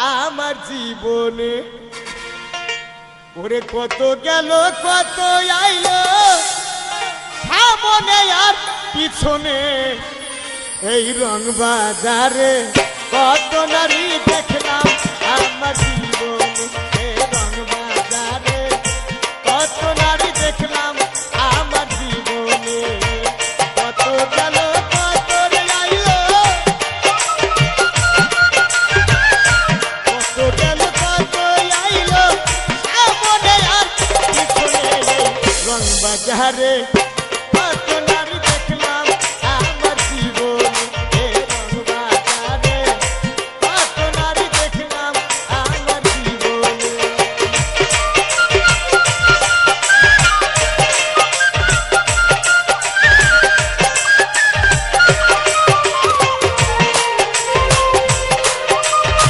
আমার জীবনে। ওরে কত গেল কত আইলো সামনে আর পিছনে, এই রং বাজারে কত নারী দেখলাম আমার জীবনে। এই রং বাজারে কত নারী দেখলাম আমার জীবনে। কত গেল কত আইলো, কত গেল কত আইলো সামনে আর পিছনে, রং বাজারে